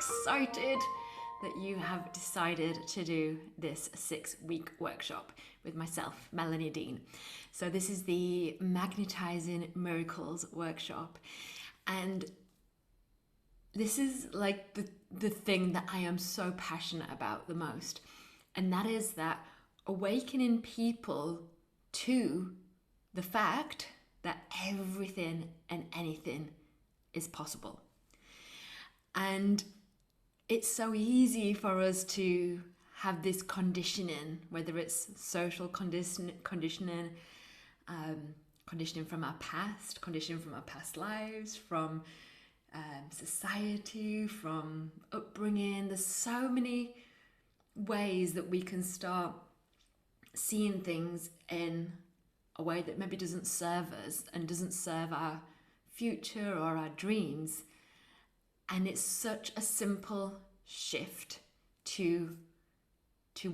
excited that you have decided to do this 6-week workshop with myself, Melanie Dean. So this is the Magnetizing Miracles workshop, and this is like the thing that I am so passionate about the most, and that is that awakening people to the fact that everything and anything is possible. And it's so easy for us to have this conditioning, whether it's social conditioning, conditioning from our past lives, from society, from upbringing. There's so many ways that we can start seeing things in a way that maybe doesn't serve us and doesn't serve our future or our dreams. And it's such a simple shift to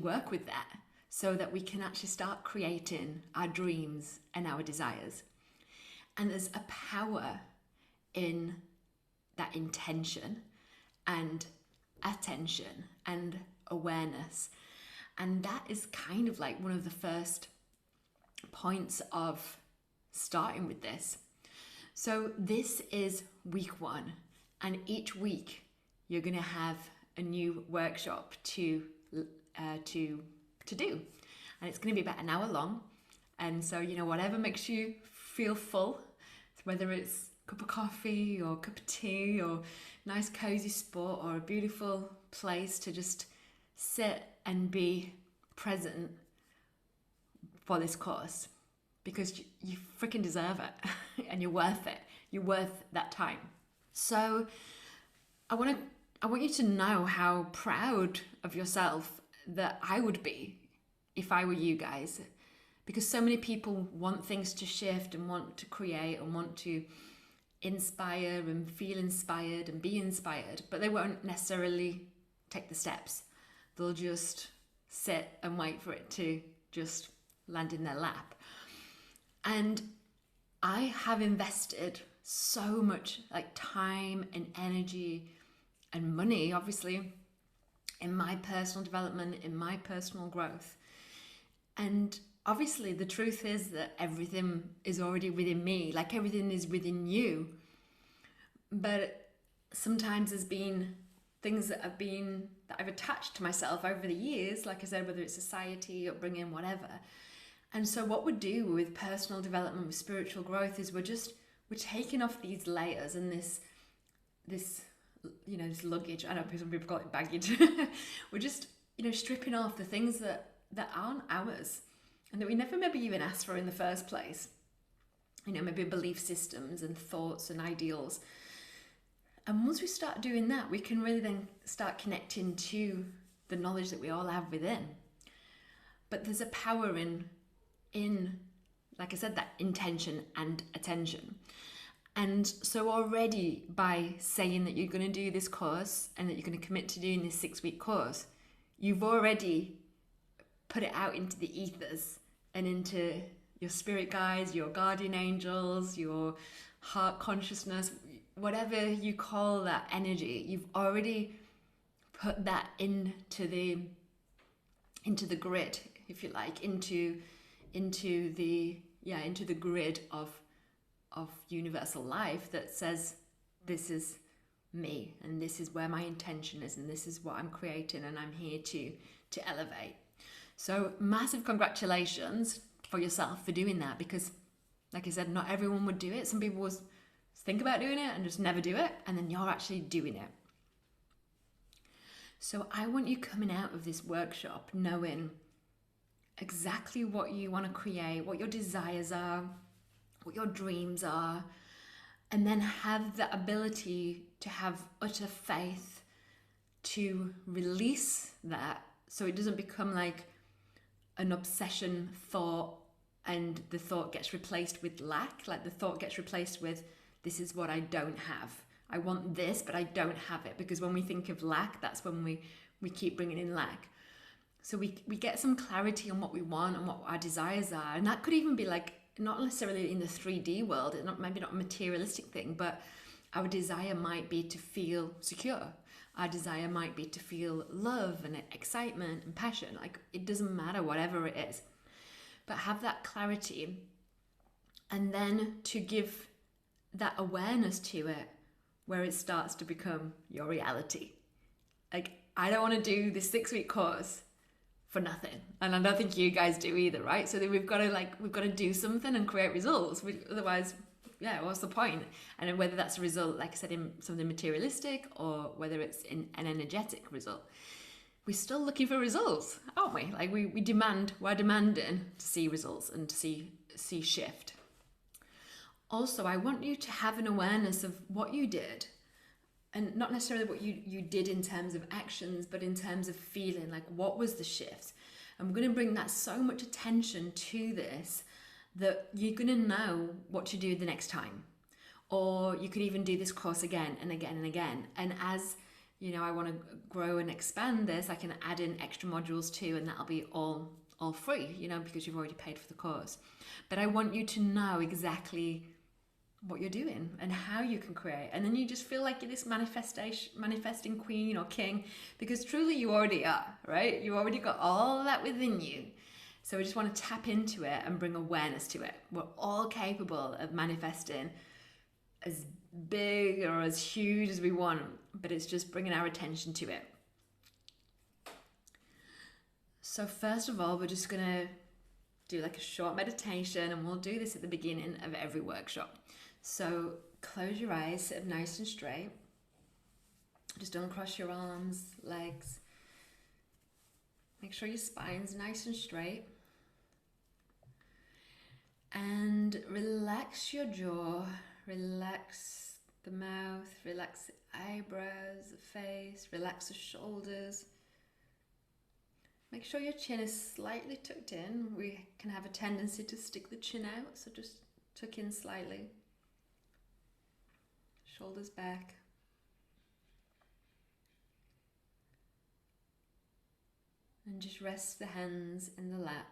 work with that, so that we can actually start creating our dreams and our desires. And there's a power in that intention and attention and awareness. And that is kind of like one of the first points of starting with this. So this is week 1, and each week you're going to have a new workshop to do, and it's going to be about an hour long. And so, whatever makes you feel full, whether it's a cup of coffee or a cup of tea or nice cozy spot or a beautiful place to just sit and be present for this course, because you freaking deserve it and you're worth it. You're worth that time. So I want you to know how proud of yourself that I would be if I were you guys, because so many people want things to shift and want to create and want to inspire and feel inspired and be inspired, but they won't necessarily take the steps. They'll just sit and wait for it to just land in their lap. And I have invested so much time and energy and money, obviously, in my personal development, in my personal growth. And obviously the truth is that everything is already within me, like everything is within you. But sometimes there's been things that I've attached to myself over the years, like I said, whether it's society, upbringing, whatever. And so what we do with personal development, with spiritual growth, is we're taking off these layers and this luggage. I know some people call it baggage. We're just, stripping off the things that aren't ours and that we never maybe even asked for in the first place. Maybe belief systems and thoughts and ideals. And once we start doing that, we can really then start connecting to the knowledge that we all have within. But there's a power in, like I said, that intention and attention. And so already by saying that you're going to do this course and that you're going to commit to doing this 6-week course, you've already put it out into the ethers and into your spirit guides, your guardian angels, your heart consciousness, whatever you call that energy. You've already put that into the grid, if you like, into the grid of universal life that says, this is me and this is where my intention is and this is what I'm creating and I'm here to elevate. So massive congratulations for yourself for doing that, because like I said, not everyone would do it. Some people would think about doing it and just never do it, and then you're actually doing it. So I want you coming out of this workshop knowing exactly what you want to create, what your desires are, what your dreams are, and then have the ability to have utter faith to release that, so it doesn't become like an obsession thought and the thought gets replaced with lack. Like the thought gets replaced with, this is what I don't have. I want this, but I don't have it. Because when we think of lack, that's when we keep bringing in lack. So we get some clarity on what we want and what our desires are. And that could even be like, not necessarily in the 3D world, maybe not a materialistic thing, but our desire might be to feel secure. Our desire might be to feel love and excitement and passion. Like, it doesn't matter, whatever it is. But have that clarity, and then to give that awareness to it where it starts to become your reality. Like, I don't want to do this 6-week course for nothing, and I don't think you guys do either, right? So that we've got to do something and create results. Otherwise, yeah, what's the point? And whether that's a result, like I said, in something materialistic, or whether it's in an energetic result, we're still looking for results, aren't we? Like, we're demanding to see results and to see shift. Also, I want you to have an awareness of what you did, and not necessarily what you did in terms of actions, but in terms of feeling. Like, what was the shift? And we're going to bring that so much attention to this that you're going to know what to do the next time. Or you could even do this course again and again and again. And as you know, I want to grow and expand this, I can add in extra modules too, and that'll be all free, you know, because you've already paid for the course. But I want you to know exactly what you're doing and how you can create, and then you just feel like you're this manifesting queen or king, because truly you already are, right? You already got all that within you. So we just want to tap into it and bring awareness to it. We're all capable of manifesting as big or as huge as we want, but it's just bringing our attention to it. So first of all, we're just gonna do like a short meditation, and we'll do this at the beginning of every workshop. So close your eyes, sit up nice and straight. Just uncross your arms, legs. Make sure your spine's nice and straight. And relax your jaw, relax the mouth, relax the eyebrows, the face, relax the shoulders. Make sure your chin is slightly tucked in. We can have a tendency to stick the chin out, so just tuck in slightly. Shoulders back. And just rest the hands in the lap.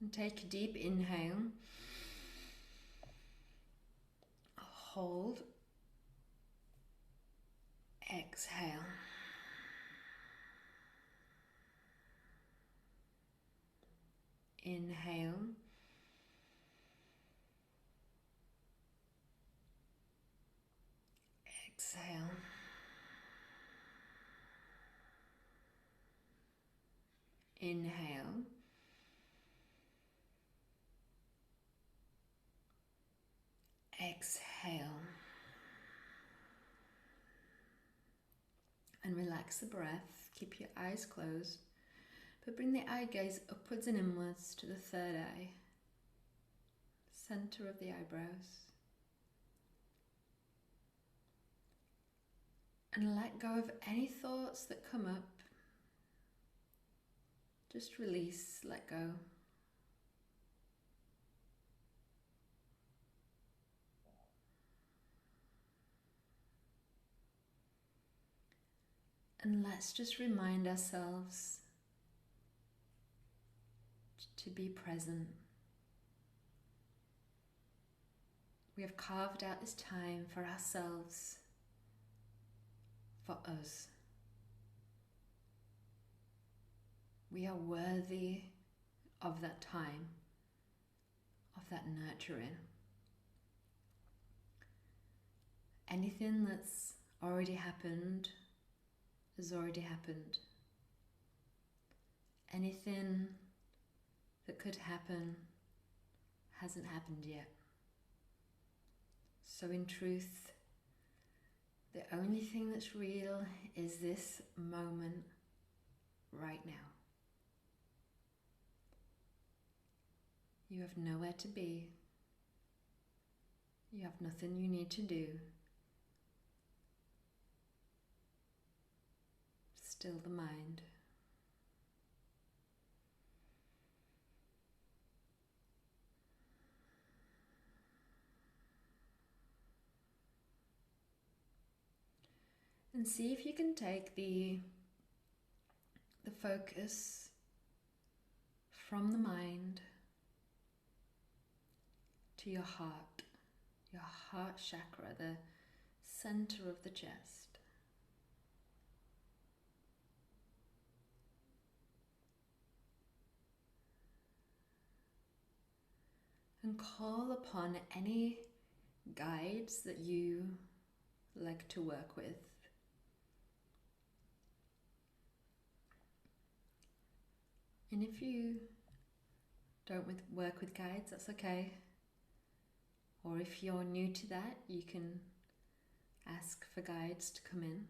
And take a deep inhale. Hold. Exhale. Inhale. Exhale. Inhale. Exhale. And relax the breath. Keep your eyes closed, but bring the eye gaze upwards and inwards to the third eye, center of the eyebrows. And let go of any thoughts that come up. Just release, let go. And let's just remind ourselves to be present. We have carved out this time for ourselves, for us. We are worthy of that time, of that nurturing. Anything that's already happened has already happened. Anything that could happen hasn't happened yet. So in truth, the only thing that's real is this moment right now. You have nowhere to be. You have nothing you need to do. Still the mind. And see if you can take the focus from the mind to your heart your heart chakra, the center of the chest. And call upon any guides that you like to work with. And if you don't work with guides, that's okay. Or if you're new to that, you can ask for guides to come in.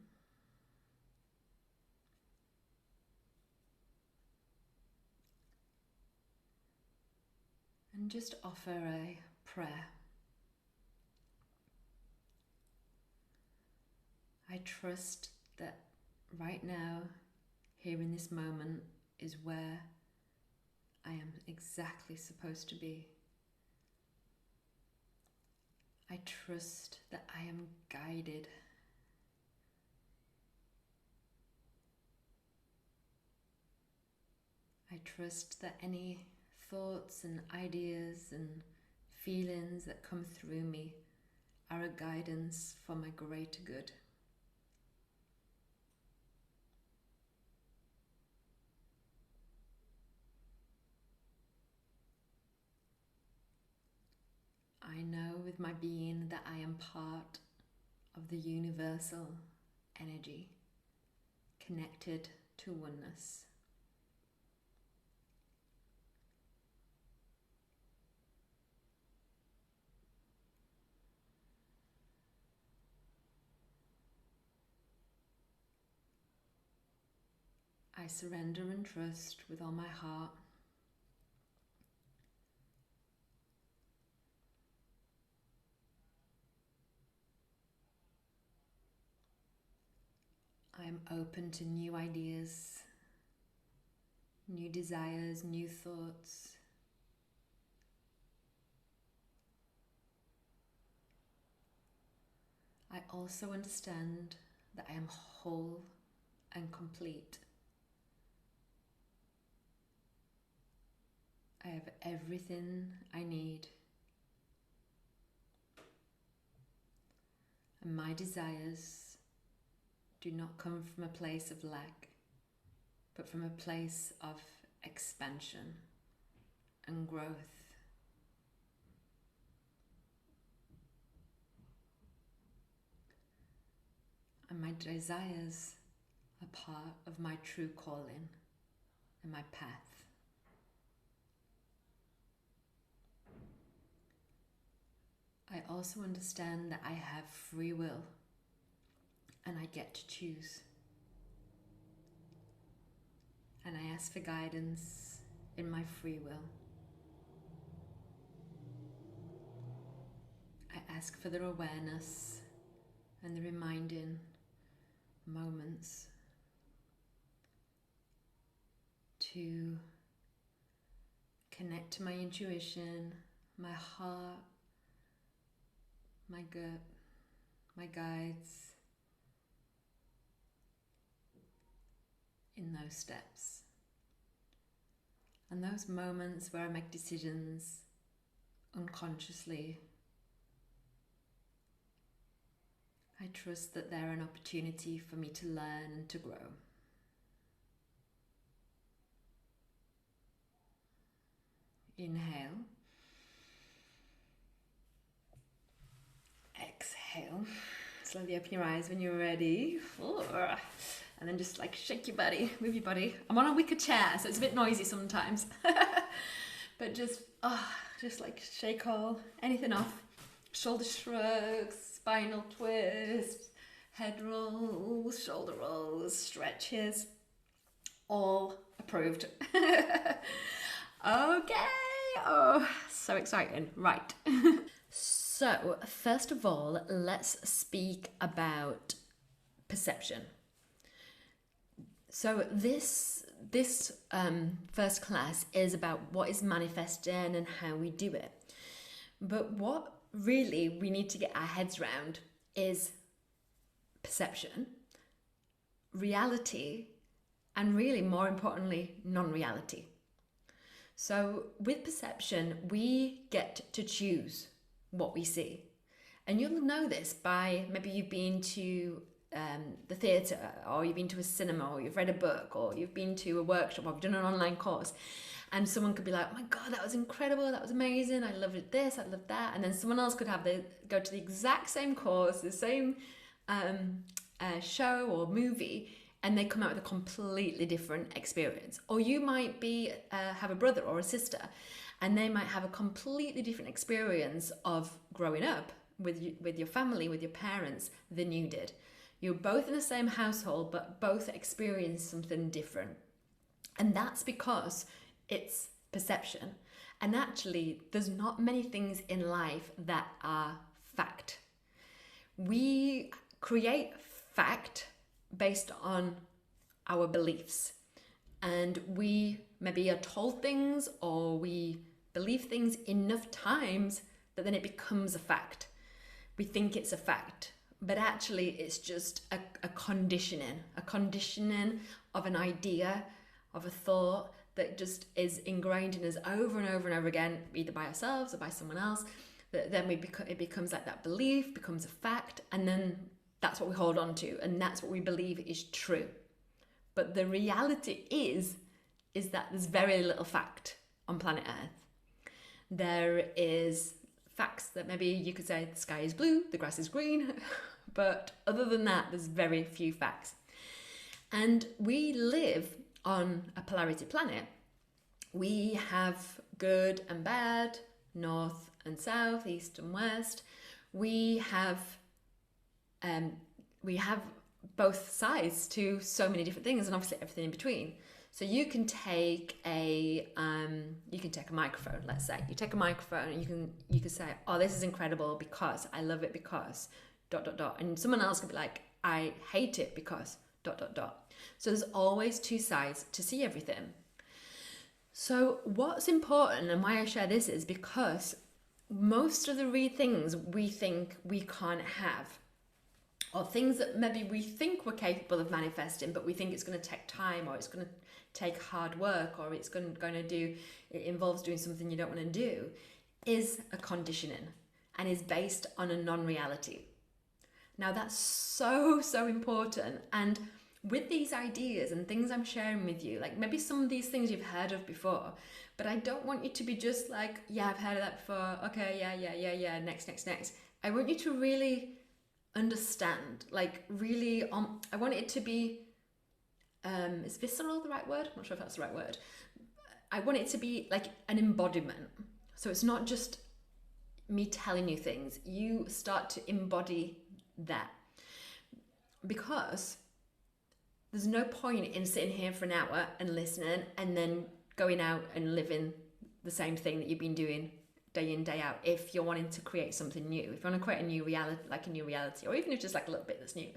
And just offer a prayer. I trust that right now, here in this moment, is where I am exactly supposed to be. I trust that I am guided. I trust that any thoughts and ideas and feelings that come through me are a guidance for my greater good. I know with my being that I am part of the universal energy, connected to oneness. I surrender and trust with all my heart. I am open to new ideas, new desires, new thoughts. I also understand that I am whole and complete. I have everything I need. And my desires do not come from a place of lack, but from a place of expansion and growth. And my desires are part of my true calling and my path. I also understand that I have free will and I get to choose. And I ask for guidance in my free will. I ask for the awareness and the reminding moments to connect to my intuition, my heart, my gut, my guides in those steps. And those moments where I make decisions unconsciously, I trust that they're an opportunity for me to learn and to grow. Inhale. Exhale. Slowly open your eyes when you're ready. And then just like shake your body, move your body. I'm on a wicker chair, so it's a bit noisy sometimes. But just like shake anything off. Shoulder shrugs, spinal twist, head rolls, shoulder rolls, stretches. All approved. Okay. Oh, so exciting. Right. So, first of all, let's speak about perception. So this first class is about what is manifesting and how we do it. But what really we need to get our heads around is perception, reality, and really more importantly, non-reality. So with perception, we get to choose what we see. And you'll know this by maybe you've been to the theatre, or you've been to a cinema, or you've read a book, or you've been to a workshop, or you've done an online course, and someone could be like, oh my God, that was incredible, that was amazing, I loved this, I loved that. And then someone else could go to the exact same course, the same show or movie, and they come out with a completely different experience. Or you might have a brother or a sister, and they might have a completely different experience of growing up with your family, with your parents, than you did. You're both in the same household, but both experience something different. And that's because it's perception. And actually, there's not many things in life that are fact. We create fact based on our beliefs. And we maybe are told things, or we believe things enough times that then it becomes a fact. We think it's a fact, but actually it's just a conditioning of an idea, of a thought that just is ingrained in us over and over and over again, either by ourselves or by someone else. That then it becomes like that belief becomes a fact, and then that's what we hold on to, and that's what we believe is true. But the reality is that there's very little fact on planet Earth. There is facts that maybe you could say the sky is blue, the grass is green, but other than that, there's very few facts. And we live on a polarity planet. We have good and bad, north and south, east and west. We have both sides to so many different things, and obviously everything in between. So you can take a microphone. Let's say you take a microphone, and you can say, "Oh, this is incredible because I love it because ... and someone else could be like, "I hate it because ... So there's always two sides to see everything. So what's important, and why I share this, is because most of the things we think we can't have, or things that maybe we think we're capable of manifesting, but we think it's going to take time, or it's going to take hard work, or it involves doing something you don't want to do, is a conditioning and is based on a non-reality. Now that's so important. And with these ideas and things I'm sharing with you, like maybe some of these things you've heard of before, but I don't want you to be just like, yeah, I've heard of that before. Okay, yeah, next. I want you to really understand, like really, I want it to be, is visceral the right word? I'm not sure if that's the right word. I want it to be like an embodiment. So it's not just me telling you things. You start to embody that. Because there's no point in sitting here for an hour and listening and then going out and living the same thing that you've been doing day in, day out, if you're wanting to create something new, if you want to create a new reality, or even if just like a little bit that's new.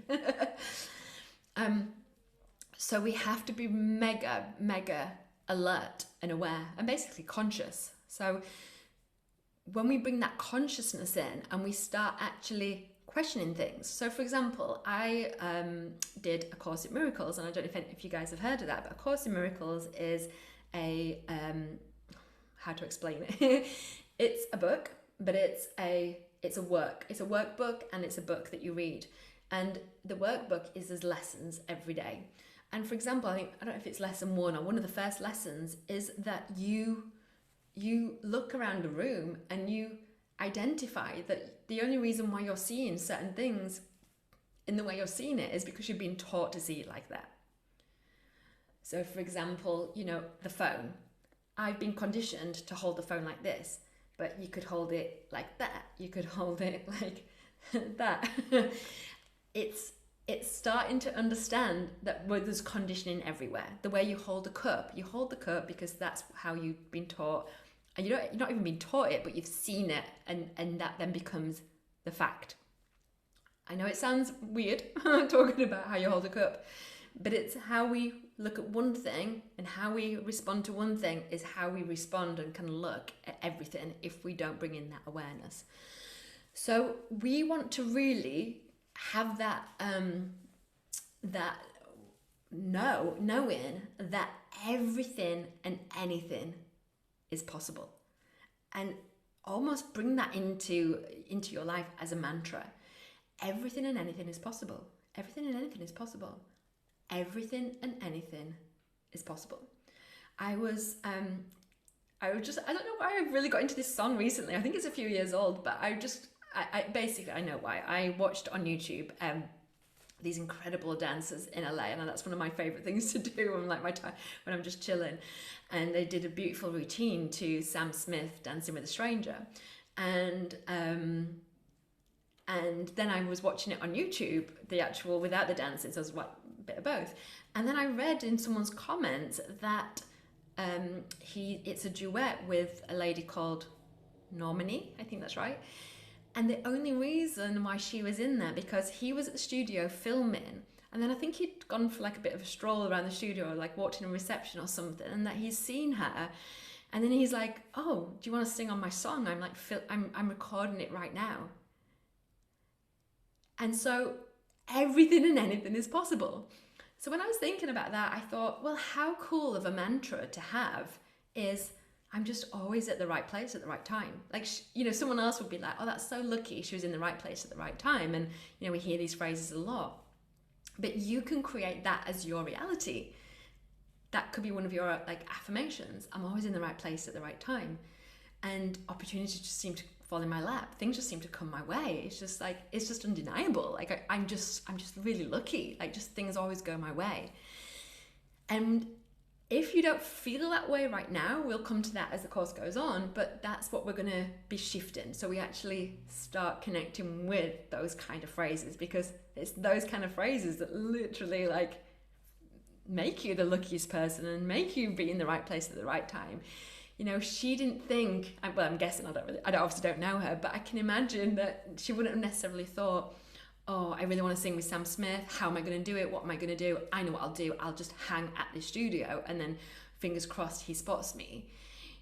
So we have to be mega alert and aware and basically conscious. So when we bring that consciousness in and we start actually questioning things. So for example, I did A Course in Miracles, and I don't know if you guys have heard of that, but A Course in Miracles is a, how to explain it? It's a book, but it's a workbook, and it's a book that you read. And the workbook is as lessons every day. And for example, I don't know if it's lesson 1 or one of the first lessons is that you look around a room and you identify that the only reason why you're seeing certain things in the way you're seeing it is because you've been taught to see it like that. So for example, the phone. I've been conditioned to hold the phone like this, but you could hold it like that. You could hold it like that. It's starting to understand that there's conditioning everywhere. The way you hold the cup because that's how you've been taught. And you're not even being taught it, but you've seen it, and that then becomes the fact. I know it sounds weird talking about how you hold a cup, but it's how we look at one thing, and how we respond to one thing is how we respond and can look at everything if we don't bring in that awareness. So we want to really have that knowing that everything and anything is possible. And almost bring that into your life as a mantra. Everything and anything is possible. Everything and anything is possible. Everything and anything is possible. I don't know why I really got into this song recently. I think it's a few years old, but I basically, I know why. I watched on YouTube these incredible dancers in LA, and that's one of my favorite things to do on like my time when I'm just chilling. And they did a beautiful routine to Sam Smith, Dancing with a Stranger, and then I was watching it on YouTube, the actual without the dancing, so it was a bit of both. And then I read in someone's comments that it's a duet with a lady called Normani, I think that's right. And the only reason why she was in there, because he was at the studio filming, and then I think he'd gone for like a bit of a stroll around the studio, or like walked in a reception or something, and that he's seen her, and then he's like, "Oh, do you want to sing on my song? I'm like, I'm recording it right now." And so everything and anything is possible. So when I was thinking about that, I thought, well, how cool of a mantra to have is, I'm just always at the right place at the right time. Like, someone else would be like, oh, that's so lucky she was in the right place at the right time. And, we hear these phrases a lot. But you can create that as your reality. That could be one of your like affirmations. I'm always in the right place at the right time. And opportunities just seem to fall in my lap. Things just seem to come my way. It's just like, it's just undeniable. Like I'm just really lucky. Like just things always go my way. And if you don't feel that way right now, we'll come to that as the course goes on, but that's what we're going to be shifting. So we actually start connecting with those kind of phrases, because it's those kind of phrases that literally like make you the luckiest person and make you be in the right place at the right time. She didn't think, well, I'm guessing, I obviously don't know her, but I can imagine that she wouldn't have necessarily thought, oh, I really want to sing with Sam Smith. How am I going to do it? What am I going to do? I know what I'll do. I'll just hang at the studio and then fingers crossed he spots me.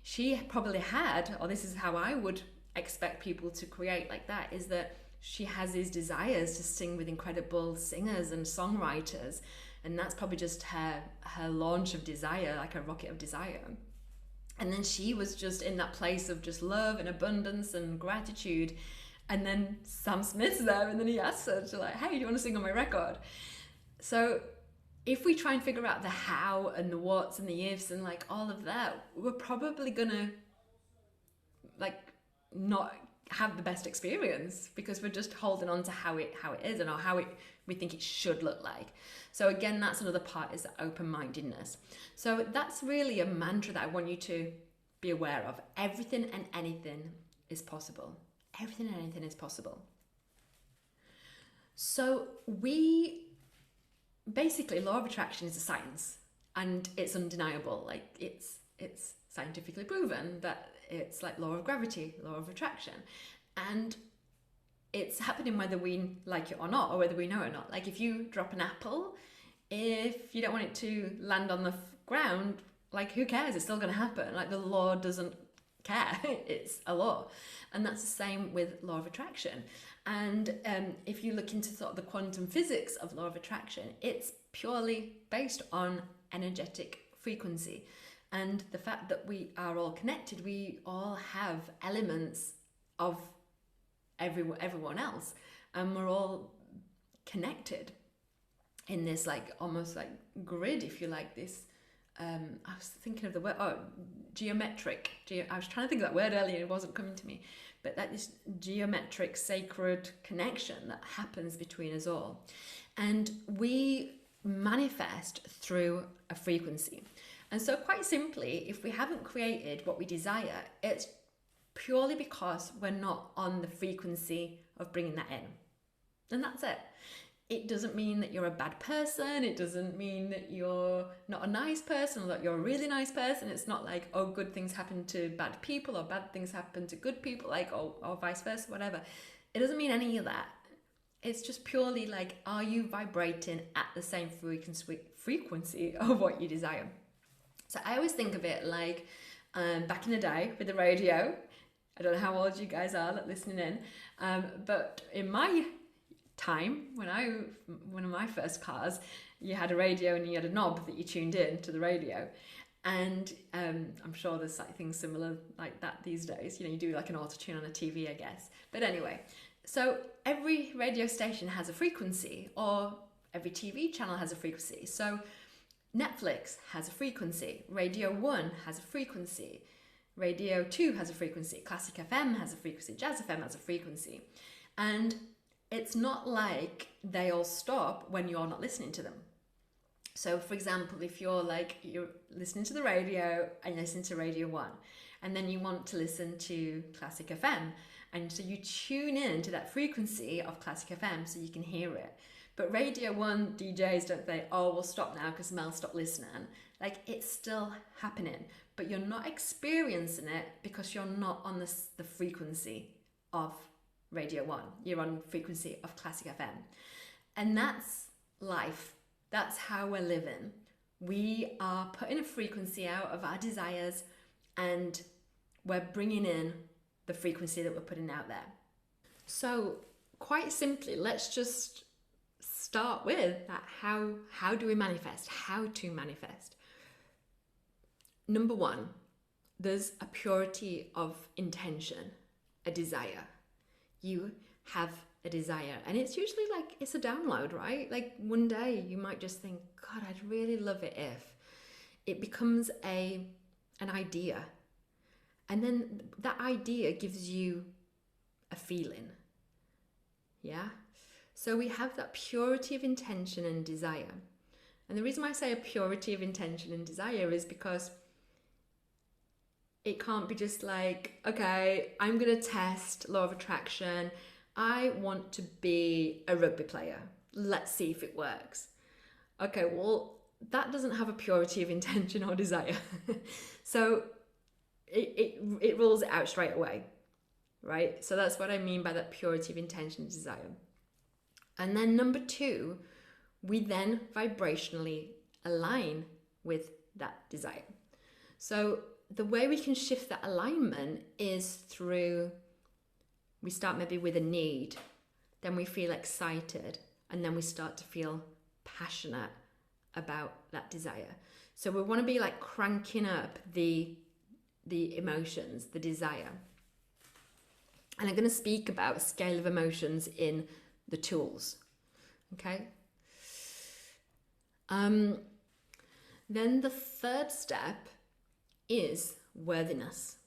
She probably had, or this is how I would expect people to create like that, is that she has these desires to sing with incredible singers and songwriters. And that's probably just her launch of desire, like a rocket of desire. And then she was just in that place of just love and abundance and gratitude. And then Sam Smith's there, and then he asks her to like, hey, do you want to sing on my record? So if we try and figure out the how and the what's and the ifs and like all of that, we're probably gonna like not have the best experience, because we're just holding on to how it is and how we think it should look like. So again, that's another part, is open-mindedness. So that's really a mantra that I want you to be aware of. Everything and anything is possible. Everything and anything is possible. So basically, law of attraction is a science, and it's undeniable. Like it's scientifically proven that it's like law of gravity, law of attraction, and it's happening whether we like it or not, or whether we know it or not. Like if you drop an apple, if you don't want it to land on the ground, like who cares? It's still going to happen. Like the law doesn't care. It's a law. And that's the same with law of attraction. And if you look into sort of the quantum physics of law of attraction, it's purely based on energetic frequency. And the fact that we are all connected, we all have elements of everyone else, and we're all connected in this like almost like grid, if you like, this I was thinking of the word, geometric. I was trying to think of that word earlier, it wasn't coming to me, but that this geometric sacred connection that happens between us all. And we manifest through a frequency. And so quite simply, if we haven't created what we desire, it's purely because we're not on the frequency of bringing that in. And that's it. It doesn't mean that you're a bad person. It doesn't mean that you're not a nice person, or that you're a really nice person. It's not like, oh, good things happen to bad people, or bad things happen to good people, like, or vice versa, whatever. It doesn't mean any of that. It's just purely like, are you vibrating at the same frequency of what you desire? So I always think of it like back in the day with the radio. I don't know how old you guys are listening in, but in my time, one of my first cars, you had a radio and you had a knob that you tuned in to the radio. And I'm sure there's like things similar like that these days. You know, you do like an auto-tune on a TV, I guess. But anyway, so every radio station has a frequency, or every TV channel has a frequency. So Netflix has a frequency, Radio 1 has a frequency, Radio 2 has a frequency, Classic FM has a frequency, Jazz FM has a frequency. And it's not like they all stop when you're not listening to them. So for example, if you're listening to the radio and you listen to Radio 1, and then you want to listen to Classic FM, and so you tune in to that frequency of Classic FM so you can hear it. But Radio 1 DJs don't say, oh, we'll stop now because Mel stopped listening. Like, it's still happening, but you're not experiencing it because you're not on the frequency of Radio 1. You're on frequency of Classic FM. And that's life. That's how we're living. We are putting a frequency out of our desires, and we're bringing in the frequency that we're putting out there. So quite simply, let's just start with that. How do we manifest? How to manifest? Number one, there's a purity of intention, a desire. You have a desire, and it's usually like it's a download, right? Like one day you might just think, God, I'd really love it if it becomes an idea, and then that idea gives you a feeling. Yeah. So we have that purity of intention and desire. And the reason why I say a purity of intention and desire is because it can't be just like, okay, I'm going to test law of attraction. I want to be a rugby player. Let's see if it works. Okay, well, that doesn't have a purity of intention or desire. So it rules it out straight away, right? So that's what I mean by that purity of intention and desire. And then number two, we then vibrationally align with that desire. So the way we can shift that alignment is through, we start maybe with a need, then we feel excited, and then we start to feel passionate about that desire. So we want to be like cranking up the emotions, the desire. And I'm going to speak about a scale of emotions in the tools. Okay. Then the third step is worthiness.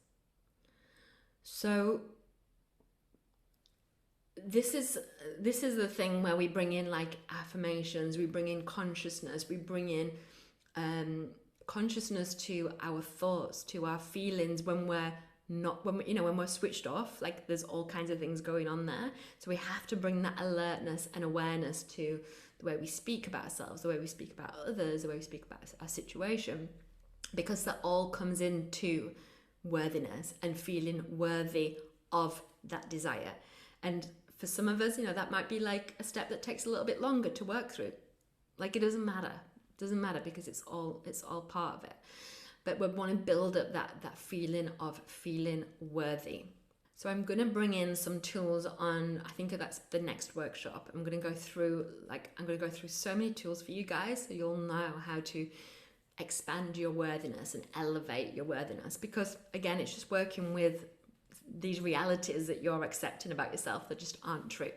So this is the thing where we bring in like affirmations, we bring in consciousness, we bring in consciousness to our thoughts, to our feelings when we're when we're switched off. Like there's all kinds of things going on there. So we have to bring that alertness and awareness to the way we speak about ourselves, the way we speak about others, the way we speak about our situation, because that all comes into worthiness and feeling worthy of that desire. And for some of us, that might be like a step that takes a little bit longer to work through. Like it doesn't matter because it's all part of it. But we want to build up that feeling of feeling worthy. So I'm going to bring in some tools on, I think that's the next workshop. I'm going to go through so many tools for you guys so you'll know how to expand your worthiness and elevate your worthiness. Because again, it's just working with these realities that you're accepting about yourself that just aren't true.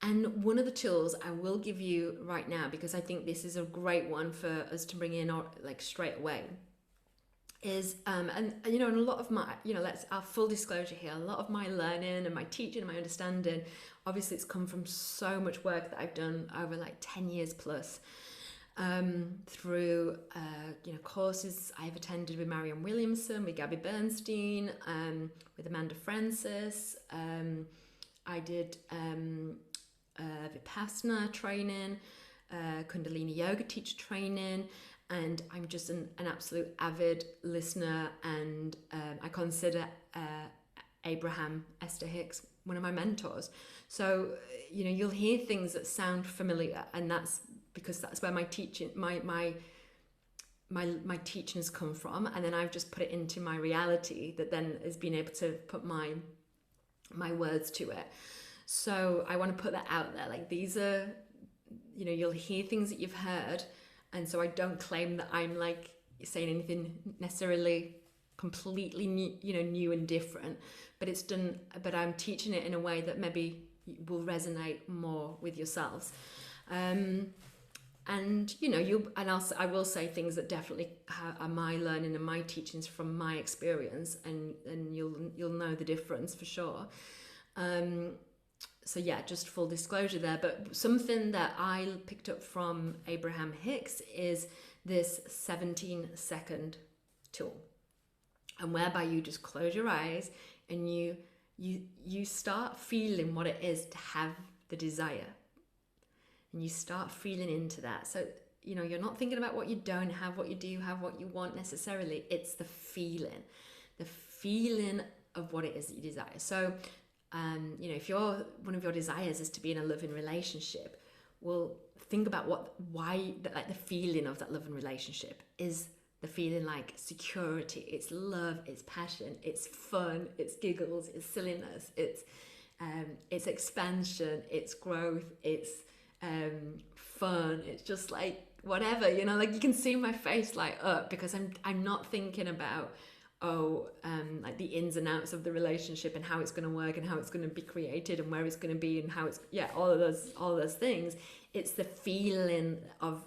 And one of the tools I will give you right now, because I think this is a great one for us to bring in like straight away, is and a lot of my, our full disclosure here, a lot of my learning and my teaching and my understanding, obviously it's come from so much work that I've done over like 10 years plus, through courses I've attended with Marianne Williamson, with Gabby Bernstein, with Amanda Francis. I did Vipassana training, Kundalini yoga teacher training, and I'm just an absolute avid listener, and I consider Abraham Esther Hicks one of my mentors. So you'll hear things that sound familiar, and that's because that's where my teaching my teachings come from, and then I've just put it into my reality that then has been able to put my words to it. So I want to put that out there. Like these are, you'll hear things that you've heard. And so I don't claim that I'm like saying anything necessarily completely new and different, but I'm teaching it in a way that maybe will resonate more with yourselves. And I will say things that definitely are my learning and my teachings from my experience, and you'll know the difference for sure. So yeah, just full disclosure there. But something that I picked up from Abraham Hicks is this 17-second tool, and whereby you just close your eyes and you start feeling what it is to have the desire. And you start feeling into that. So, you're not thinking about what you don't have, what you do have, what you want necessarily. It's the feeling of what it is that you desire. So, if one of your desires is to be in a loving relationship, well, think about the feeling of that loving relationship is the feeling like security, it's love, it's passion, it's fun, it's giggles, it's silliness, it's expansion, it's growth, it's fun, it's just like whatever, like you can see my face light up, because I'm not thinking about like the ins and outs of the relationship and how it's going to work and how it's going to be created and where it's going to be and how it's all of those things. It's the feeling of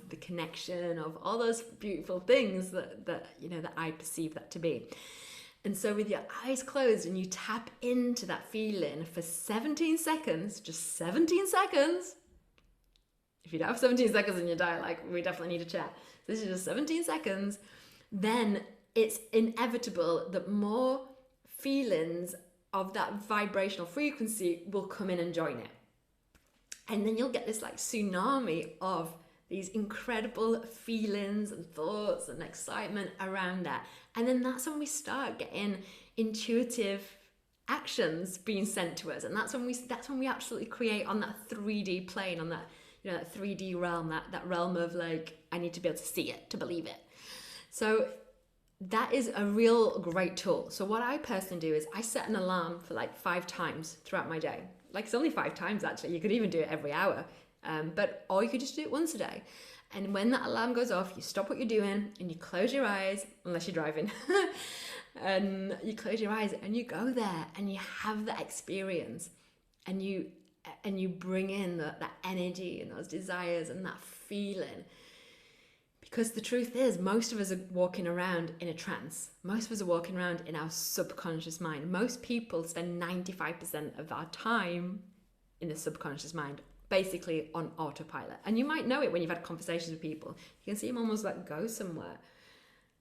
the connection, of all those beautiful things that I perceive that to be. And so with your eyes closed and you tap into that feeling for 17 seconds, just 17 seconds. If you don't have 17 seconds in your diet, like, we definitely need to chat. So this is just 17 seconds. Then it's inevitable that more feelings of that vibrational frequency will come in and join it. And then you'll get this like tsunami of these incredible feelings and thoughts and excitement around that. And then that's when we start getting intuitive actions being sent to us. And that's when we absolutely create on that 3D plane, on that, that 3D realm, that realm of like, I need to be able to see it, to believe it. So that is a real great tool. So what I personally do is I set an alarm for like 5 times throughout my day. Like, it's only 5 times actually. You could even do it every hour. Or you could just do it once a day. And when that alarm goes off, you stop what you're doing and you close your eyes, unless you're driving. And you close your eyes and you go there and you have that experience, and you bring in that energy and those desires and that feeling. Because the truth is, most of us are walking around in a trance. Most of us are walking around in our subconscious mind. Most people spend 95% of our time in the subconscious mind, basically on autopilot. And you might know it when you've had conversations with people. You can see them almost like go somewhere.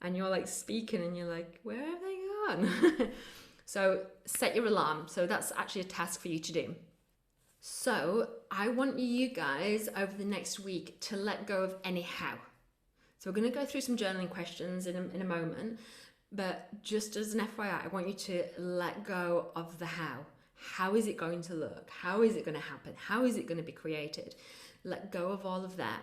And you're like speaking and you're like, where have they gone? So set your alarm. So that's actually a task for you to do. So I want you guys over the next week to let go of any how. So we're going to go through some journaling questions in a moment, but just as an FYI, I want you to let go of the how. How is it going to look? How is it going to happen? How is it going to be created? Let go of all of that.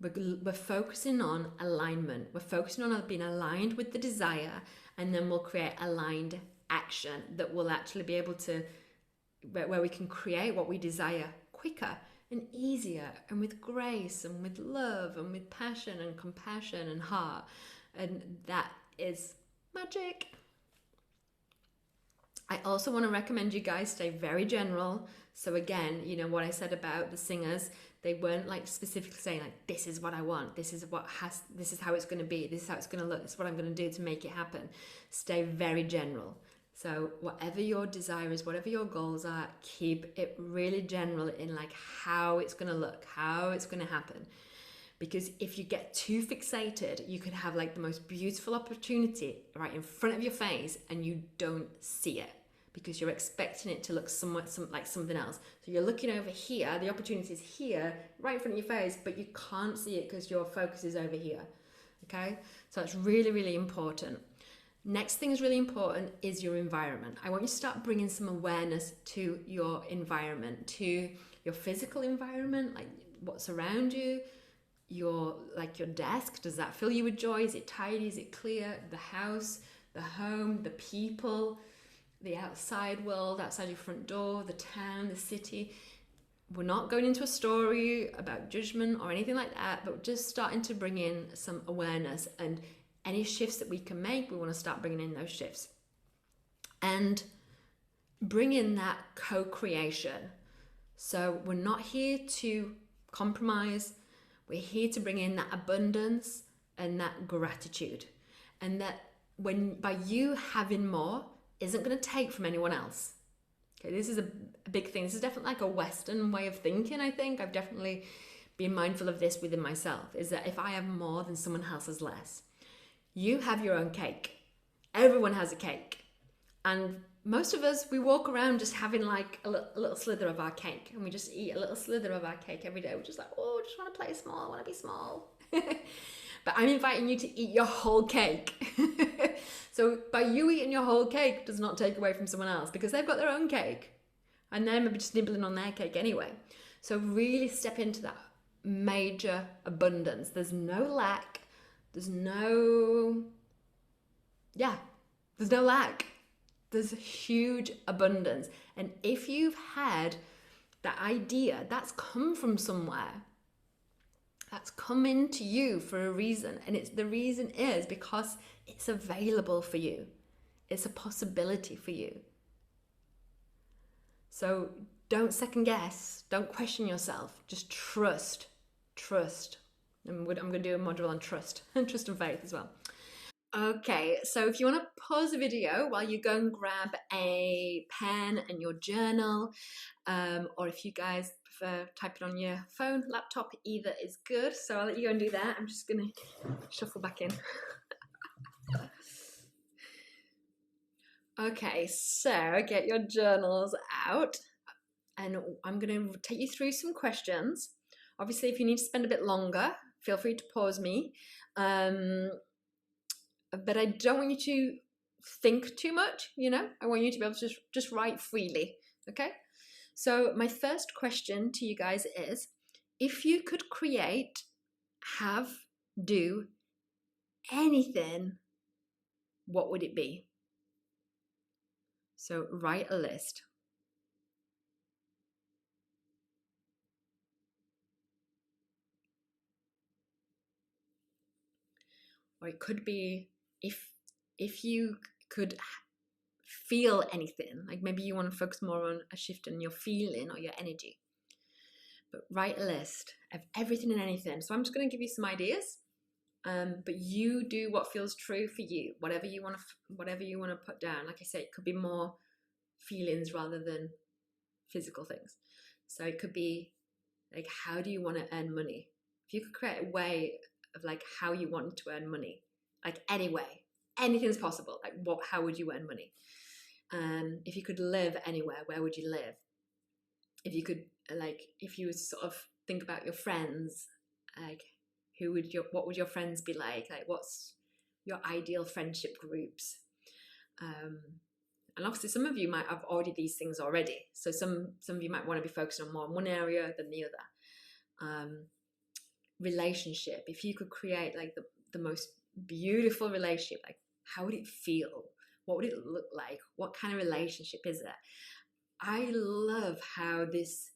We're focusing on alignment. We're focusing on being aligned with the desire, and then we'll create aligned action that will actually be able to, where we can create what we desire quicker and easier, and with grace and with love and with passion and compassion and heart. And that is magic. I also want to recommend you guys stay very general. So again, what I said about the singers, they weren't like specifically saying like, this is what I want, this is how it's going to be, this is how it's going to look, this is what I'm going to do to make it happen. Stay very general. So whatever your desire is, whatever your goals are, keep it really general in like how it's going to look, how it's going to happen. Because if you get too fixated, you could have like the most beautiful opportunity right in front of your face and you don't see it because you're expecting it to look like something else. So you're looking over here, the opportunity is here, right in front of your face, but you can't see it because your focus is over here. Okay? So that's really, really important. Next thing is really important is your environment. I want you to start bringing some awareness to your environment, to your physical environment, like what's around you, your desk. Does that fill you with joy? Is it tidy? Is it clear? The house, the home, the people, the outside world, outside your front door, the town, the city. We're not going into a story about judgment or anything like that, but just starting to bring in some awareness. And any shifts that we can make, we want to start bringing in those shifts and bring in that co-creation. So we're not here to compromise. We're here to bring in that abundance and that gratitude. And that when by you having more isn't going to take from anyone else. Okay, this is a big thing. This is definitely like a Western way of thinking, I think. I've definitely been mindful of this within myself, is that if I have more, then someone else has less. You have your own cake. Everyone has a cake. And most of us, we walk around just having like a little slither of our cake, and we just eat a little slither of our cake every day. We're just like, oh, I just want to play small, I want to be small. But I'm inviting you to eat your whole cake. So by you eating your whole cake does not take away from someone else, because they've got their own cake and they're maybe just nibbling on their cake anyway. So really step into that major abundance. There's no lack. There's no lack. There's a huge abundance. And if you've had that idea, that's come from somewhere. That's come into you for a reason. And the reason is because it's available for you. It's a possibility for you. So don't second guess. Don't question yourself. Just trust. Trust. I'm going to do a module on trust and trust and faith as well. Okay, so if you want to pause the video while you go and grab a pen and your journal, or if you guys prefer typing on your phone, laptop, either is good. So I'll let you go and do that. I'm just going to shuffle back in. Okay, so get your journals out, and I'm going to take you through some questions. Obviously, if you need to spend a bit longer, feel free to pause me. But I don't want you to think too much, you know? I want you to be able to just write freely, okay? So my first question to you guys is, if you could create, have, do anything, what would it be? So write a list. Or it could be if you could feel anything, like maybe you want to focus more on a shift in your feeling or your energy. But write a list of everything and anything. So I'm just going to give you some ideas, but you do what feels true for you. Whatever you want to put down. Like I say, it could be more feelings rather than physical things. So it could be like, how do you want to earn money? If you could create a way of like how you want to earn money, like any way, anything's possible. Like how would you earn money? If you could live anywhere, where would you live? If you could, like, if you sort of think about your friends, like what would your friends be like? Like, what's your ideal friendship groups? And obviously some of you might have already these things already. So some of you might want to be focusing on more on one area than the other. Relationship, if you could create like the most beautiful relationship, like how would it feel? What would it look like? What kind of relationship is it? I love how this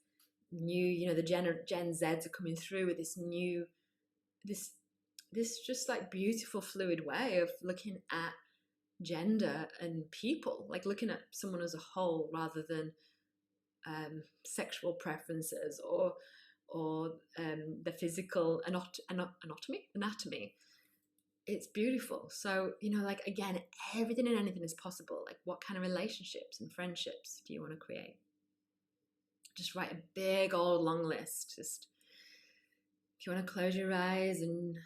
new, the Gen Zs are coming through with this new, this just like beautiful fluid way of looking at gender and people, like looking at someone as a whole rather than sexual preferences or the physical anatomy. It's beautiful. So, like, again, everything and anything is possible. Like, what kind of relationships and friendships do you want to create? Just write a big old long list. Just, if you want to close your eyes and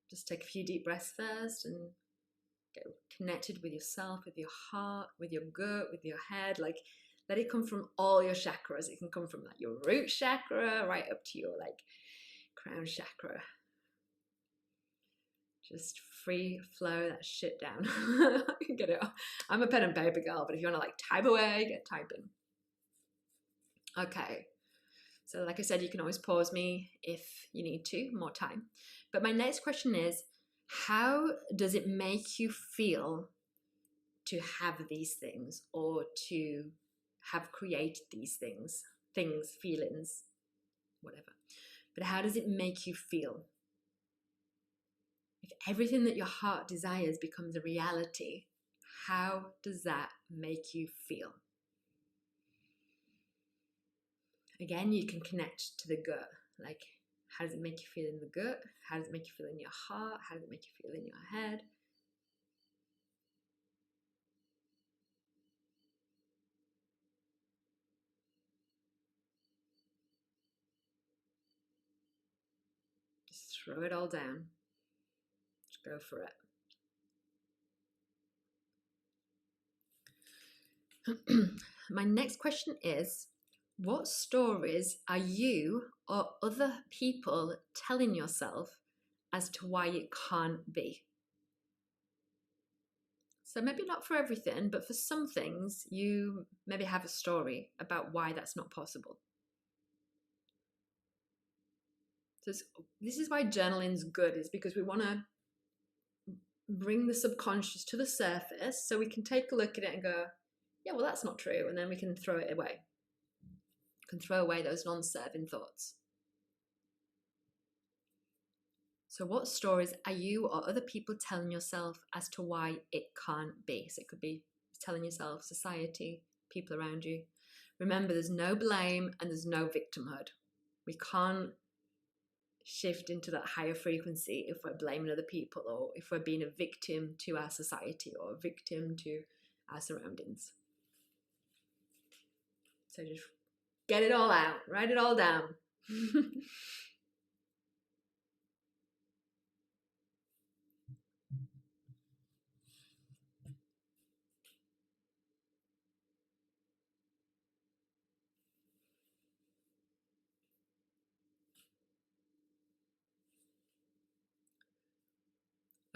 just take a few deep breaths first and get connected with yourself, with your heart, with your gut, with your head. Like, let it come from all your chakras. It can come from like your root chakra right up to your like crown chakra. Just free flow that shit down. Get it. I'm a pen and paper girl, but if you want to like type away, get typing. Okay. So like I said, you can always pause me if you need to, more time. But my next question is, how does it make you feel to have these things or to have created these things, feelings, whatever? But how does it make you feel? If everything that your heart desires becomes a reality, how does that make you feel? Again, you can connect to the gut. Like, how does it make you feel in the gut? How does it make you feel in your heart? How does it make you feel in your head? Just throw it all down. Just go for it. My next question is, what stories are you or other people telling yourself as to why it can't be? So maybe not for everything, but for some things, you maybe have a story about why that's not possible. So this is why journaling's good, is because we want to bring the subconscious to the surface so we can take a look at it and go, yeah, well, that's not true. And then we can throw it away. We can throw away those non-serving thoughts. So what stories are you or other people telling yourself as to why it can't be? So it could be telling yourself, society, people around you. Remember, there's no blame and there's no victimhood. We can't shift into that higher frequency if we're blaming other people, or if we're being a victim to our society or a victim to our surroundings. So just get it all out, write it all down.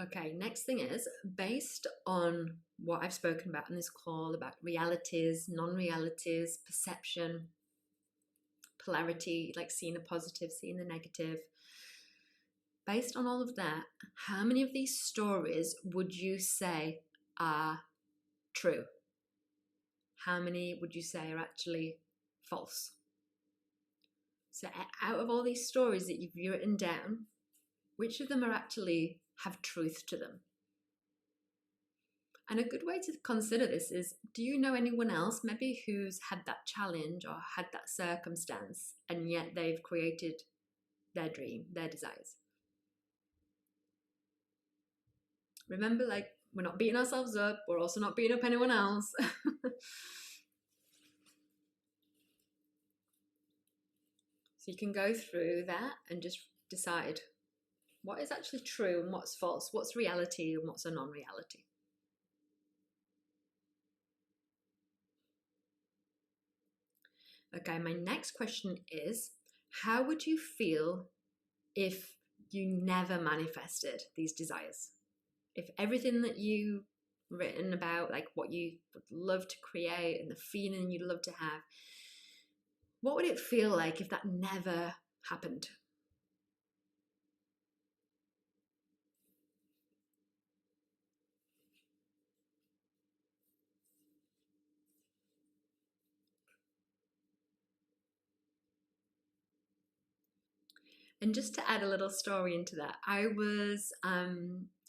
Okay, next thing is, based on what I've spoken about in this call about realities, non-realities, perception, polarity, like seeing the positive, seeing the negative. Based on all of that, how many of these stories would you say are true? How many would you say are actually false? So out of all these stories that you've written down, which of them are actually have truth to them? And a good way to consider this is, do you know anyone else maybe who's had that challenge or had that circumstance, and yet they've created their dream, their desires? Remember, like, we're not beating ourselves up. We're also not beating up anyone else. So you can go through that and just decide what is actually true and what's false, what's reality and what's a non-reality. Okay, my next question is, how would you feel if you never manifested these desires? If everything that you've written about, like what you would love to create and the feeling you'd love to have, what would it feel like if that never happened? And just to add a little story into that, I was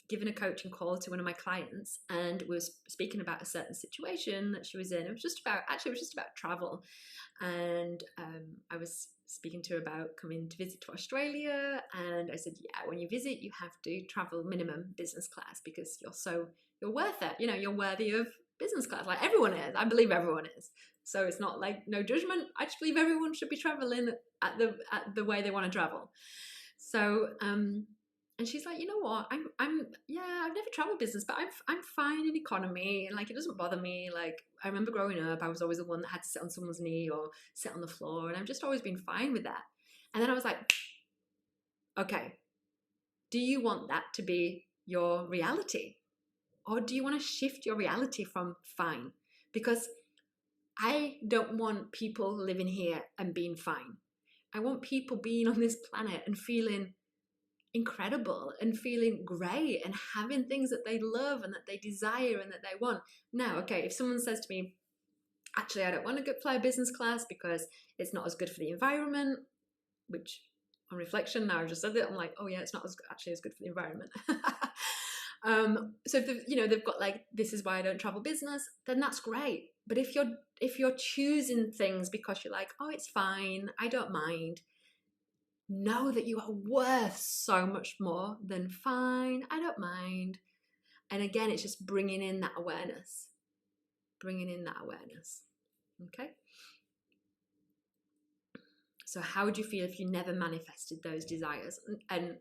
given a coaching call to one of my clients, and was speaking about a certain situation that she was in. It was just about travel, and I was speaking to her about coming to visit to Australia, and I said, yeah, when you visit, you have to travel minimum business class because you're worth it. You know, you're worthy of business class. Like everyone is. I believe everyone is. So it's not like no judgment. I just believe everyone should be traveling at the way they want to travel. So and she's like, you know what? I've never traveled business, but I'm fine in economy, and like it doesn't bother me. Like I remember growing up, I was always the one that had to sit on someone's knee or sit on the floor, and I've just always been fine with that. And then I was like, okay, do you want that to be your reality? Or do you want to shift your reality from fine? Because I don't want people living here and being fine. I want people being on this planet and feeling incredible and feeling great and having things that they love and that they desire and that they want. Now, okay, if someone says to me, actually, I don't want to fly business class because it's not as good for the environment, which on reflection, now I've just said it, I'm like, oh yeah, it's not actually as good for the environment. So if they've got like, this is why I don't travel business, then that's great. But if you're choosing things because you're like, oh, it's fine, I don't mind, know that you are worth so much more than fine, I don't mind. And again, it's just bringing in that awareness. Okay. So how would you feel if you never manifested those desires? And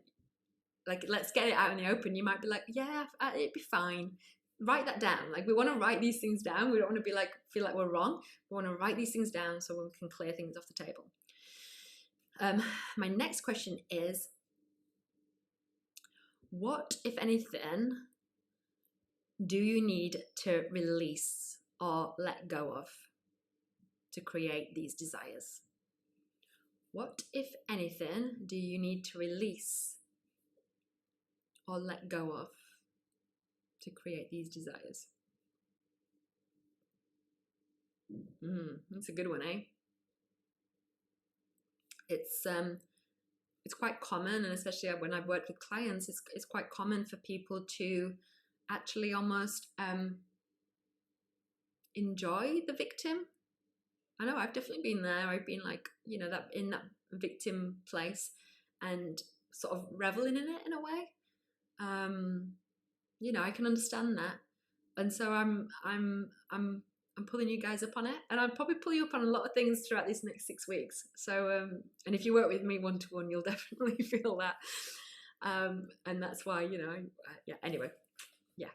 like, let's get it out in the open. You might be like, yeah, it'd be fine. Write that down. Like, we want to write these things down. We don't want to be like, feel like we're wrong. We want to write these things down so we can clear things off the table. My next question is, what, if anything, do you need to release or let go of to create these desires? What, if anything, do you need to release or let go of to create these desires? That's a good one, eh? It's quite common, and especially when I've worked with clients, it's quite common for people to actually almost enjoy the victim. I know I've definitely been there. I've been like, that in that victim place and sort of reveling in it in a way. I can understand that, and so I'm pulling you guys up on it, and I'll probably pull you up on a lot of things throughout these next 6 weeks. So, and if you work with me one-to-one, you'll definitely feel that, and that's why, yeah. Anyway, yeah.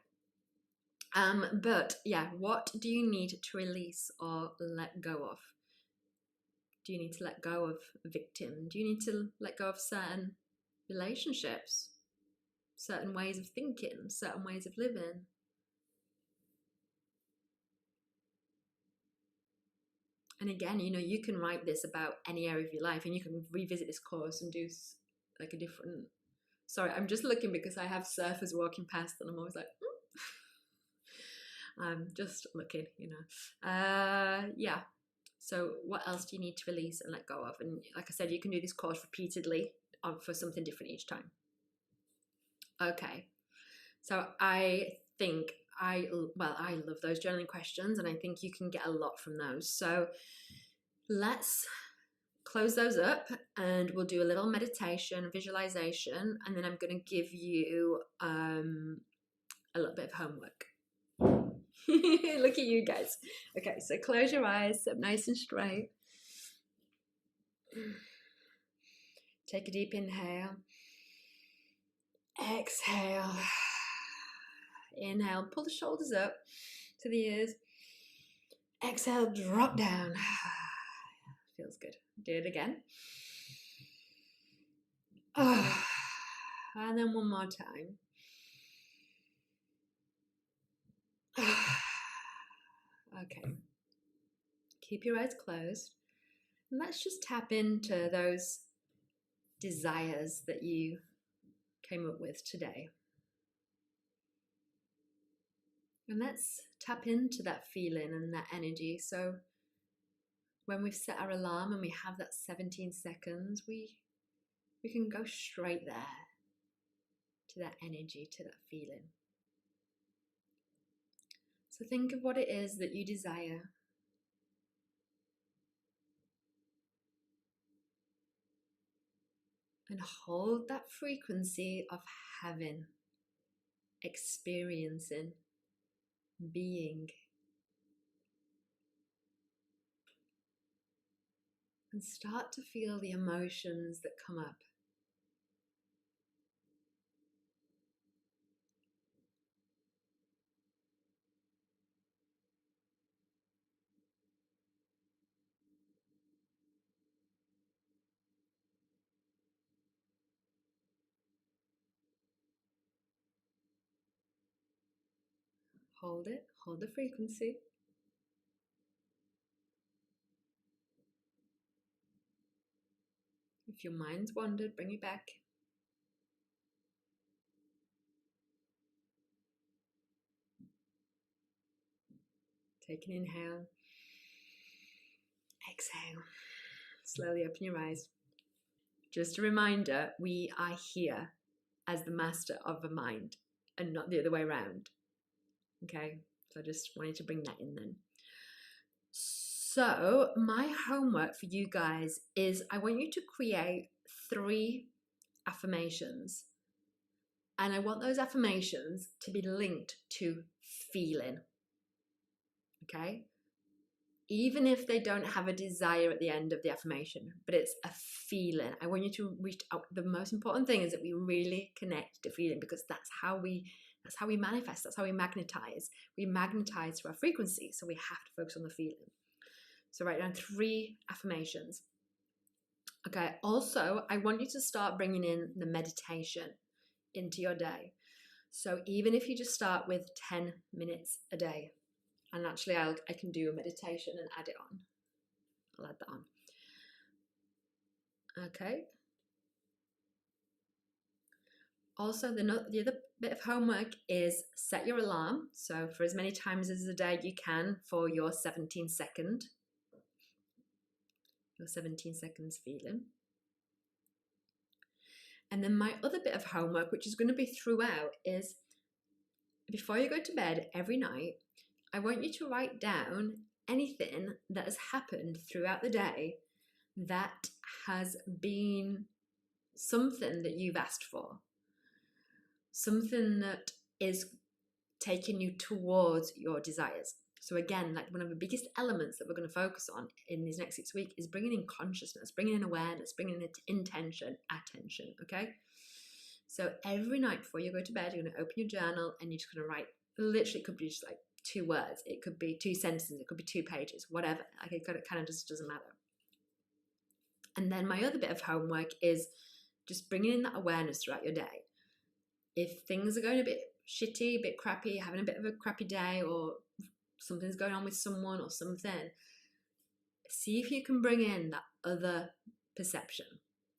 But yeah, what do you need to release or let go of? Do you need to let go of a victim? Do you need to let go of certain relationships, certain ways of thinking, certain ways of living? And again, you can write this about any area of your life, and you can revisit this course and do like a different. Sorry, I'm just looking because I have surfers walking past, and I'm always like, I'm just looking, yeah. So what else do you need to release and let go of? And like I said, you can do this course repeatedly for something different each time. Okay. So I think I love those journaling questions, and I think you can get a lot from those. So let's close those up, and we'll do a little meditation, visualization, and then I'm going to give you a little bit of homework. Look at you guys. Okay, so close your eyes, sit nice and straight. Take a deep inhale. Exhale. Inhale, pull the shoulders up to the ears. Exhale, drop down. Feels good. Do it again. And then one more time. Okay. Keep your eyes closed. And let's just tap into those desires that you came up with today. And let's tap into that feeling and that energy. So when we've set our alarm and we have that 17 seconds, we can go straight there to that energy, to that feeling. So think of what it is that you desire. And hold that frequency of having, experiencing, being. And start to feel the emotions that come up. Hold it, hold the frequency. If your mind's wandered, bring it back. Take an inhale. Exhale. Slowly open your eyes. Just a reminder, we are here as the master of the mind and not the other way around. Okay, so I just wanted to bring that in then. So my homework for you guys is I want you to create 3 affirmations. And I want those affirmations to be linked to feeling. Okay? Even if they don't have a desire at the end of the affirmation, but it's a feeling. I want you to reach out. The most important thing is that we really connect to feeling, because that's how we manifest, that's how we magnetize. We magnetize through our frequency, so we have to focus on the feeling. So write down 3 affirmations. Okay, also, I want you to start bringing in the meditation into your day. So even if you just start with 10 minutes a day, and actually I can do a meditation and add it on. I'll add that on. Okay. Also, the other bit of homework is set your alarm. So for as many times as a day you can for your 17 seconds feeling. And then my other bit of homework, which is going to be throughout, is before you go to bed every night, I want you to write down anything that has happened throughout the day that has been something that you've asked for, something that is taking you towards your desires. So again, like one of the biggest elements that we're going to focus on in these next 6 weeks is bringing in consciousness, bringing in awareness, bringing in attention, okay? So every night before you go to bed, you're going to open your journal and you're just going to write, literally it could be just like 2 words, it could be 2 sentences, it could be 2 pages, whatever. Like it kind of just doesn't matter. And then my other bit of homework is just bringing in that awareness throughout your day. If things are going a bit shitty, a bit crappy, having a bit of a crappy day, or something's going on with someone or something, see if you can bring in that other perception.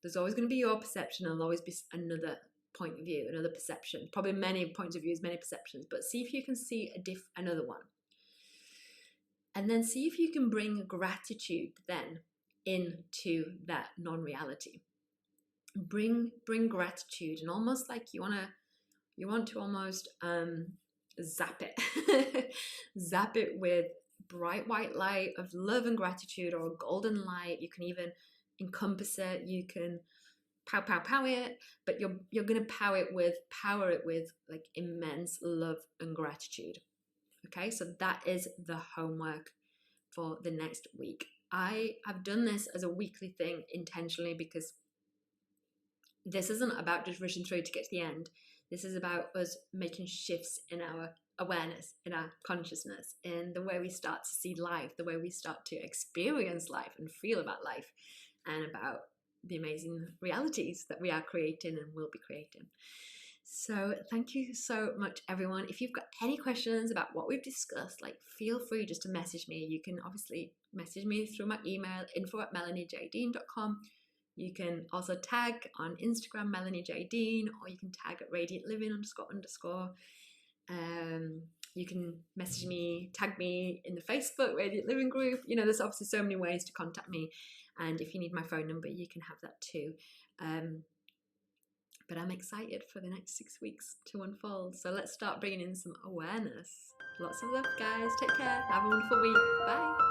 There's always going to be your perception, and there'll always be another point of view, another perception, probably many points of views, many perceptions, but see if you can see another one. And then see if you can bring gratitude then into that non-reality. Bring gratitude, and almost like you want to almost zap it with bright white light of love and gratitude, or a golden light. You can even encompass it, you can pow it, but you're going to power it with like immense love and gratitude. Okay, so that is the homework for the next week. I have done this as a weekly thing intentionally, because this isn't about just rushing through to get to the end. This is about us making shifts in our awareness, in our consciousness, in the way we start to see life, the way we start to experience life and feel about life, and about the amazing realities that we are creating and will be creating. So thank you so much, everyone. If you've got any questions about what we've discussed, like, feel free just to message me. You can obviously message me through my email, info@melaniejdeen.com. You can also tag on Instagram, Melanie J. Dean, or you can tag at radiantliving __. You can message me, tag me in the Facebook Radiant Living group. You know, there's obviously so many ways to contact me. And if you need my phone number, you can have that too. But I'm excited for the next 6 weeks to unfold. So let's start bringing in some awareness. Lots of love, guys. Take care. Have a wonderful week. Bye.